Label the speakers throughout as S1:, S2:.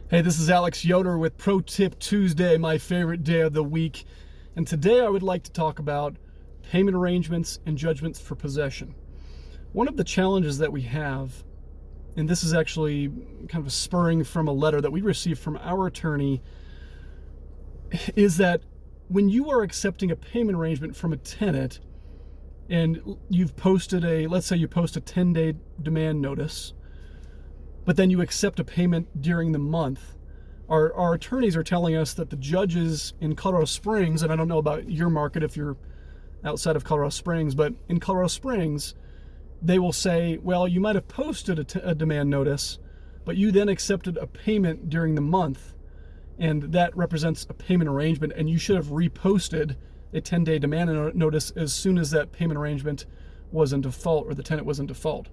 S1: Hey, this is Alex Yoder with Pro Tip Tuesday, my favorite day of the week. And today I would like to talk about payment arrangements and judgments for possession. One of the challenges that we have, and this is actually kind of spurring from a letter that we received from our attorney, is that when you are accepting a payment arrangement from a tenant and you've posted let's say you post a 10-day demand notice, but then you accept a payment during the month. Our attorneys are telling us that the judges in Colorado Springs, and I don't know about your market if you're outside of Colorado Springs, but in Colorado Springs, they will say, well, you might have posted a demand notice, but you then accepted a payment during the month, and that represents a payment arrangement, and you should have reposted a 10-day demand notice as soon as that payment arrangement was in default or the tenant was in default.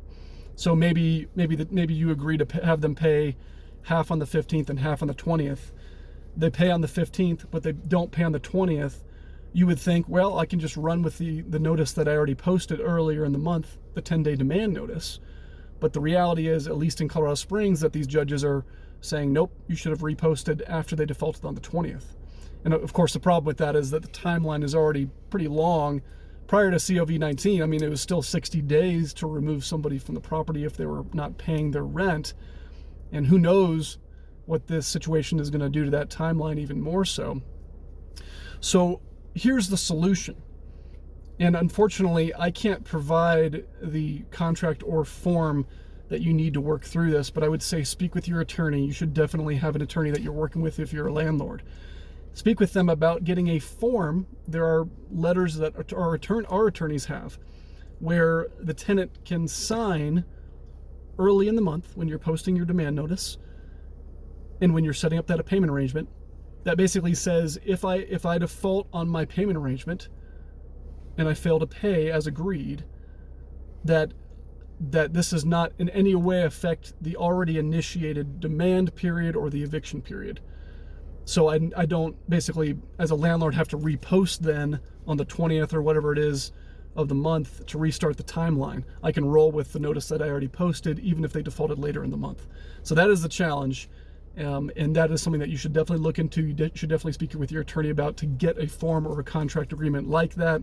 S1: So maybe you agree to have them pay half on the 15th and half on the 20th. They pay on the 15th, but they don't pay on the 20th. You would think, well, I can just run with the notice that I already posted earlier in the month, the 10-day demand notice. But the reality is, at least in Colorado Springs, that these judges are saying, nope, you should have reposted after they defaulted on the 20th. And of course, the problem with that is that the timeline is already pretty long. Prior to COVID-19, I mean, it was still 60 days to remove somebody from the property if they were not paying their rent. And who knows what this situation is going to do to that timeline even more so. So here's the solution. And unfortunately, I can't provide the contract or form that you need to work through this, but I would say speak with your attorney. You should definitely have an attorney that you're working with if you're a landlord. Speak with them about getting a form. There are letters that our attorneys have where the tenant can sign early in the month when you're posting your demand notice and when you're setting up that payment arrangement. That basically says, if I default on my payment arrangement and I fail to pay as agreed, that this does not in any way affect the already initiated demand period or the eviction period. So I don't basically, as a landlord, have to repost then on the 20th or whatever it is of the month to restart the timeline. I can roll with the notice that I already posted, even if they defaulted later in the month. So that is the challenge, and that is something that you should definitely look into. You should definitely speak with your attorney about to get a form or a contract agreement like that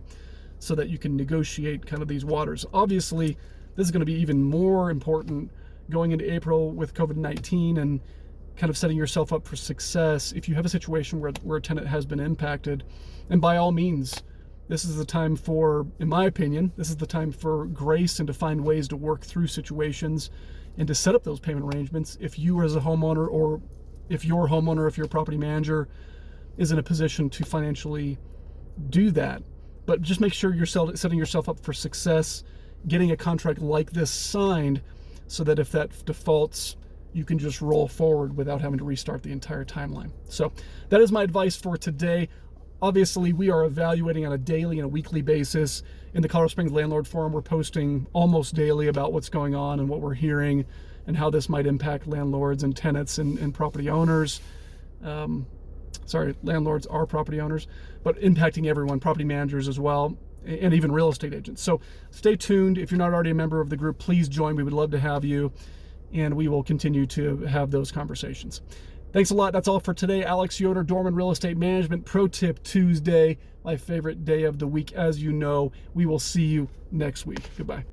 S1: so that you can negotiate kind of these waters. Obviously, this is going to be even more important going into April with COVID-19 and kind of setting yourself up for success if you have a situation where a tenant has been impacted. And by all means, this is the time for, in my opinion, this is the time for grace and to find ways to work through situations and to set up those payment arrangements if you as a homeowner, or if your homeowner, if your property manager is in a position to financially do that. But just make sure you're setting yourself up for success, getting a contract like this signed so that if that defaults, you can just roll forward without having to restart the entire timeline. So that is my advice for today. Obviously, we are evaluating on a daily and a weekly basis. In the Colorado Springs Landlord Forum, we're posting almost daily about what's going on and what we're hearing and how this might impact landlords and tenants and property owners. Landlords are property owners, but impacting everyone, property managers as well, and even real estate agents. So stay tuned. If you're not already a member of the group, please join. We would love to have you, and we will continue to have those conversations. Thanks a lot. That's all for today. Alex Yoder, Dorman Real Estate Management, Pro Tip Tuesday, my favorite day of the week. As you know, we will see you next week. Goodbye.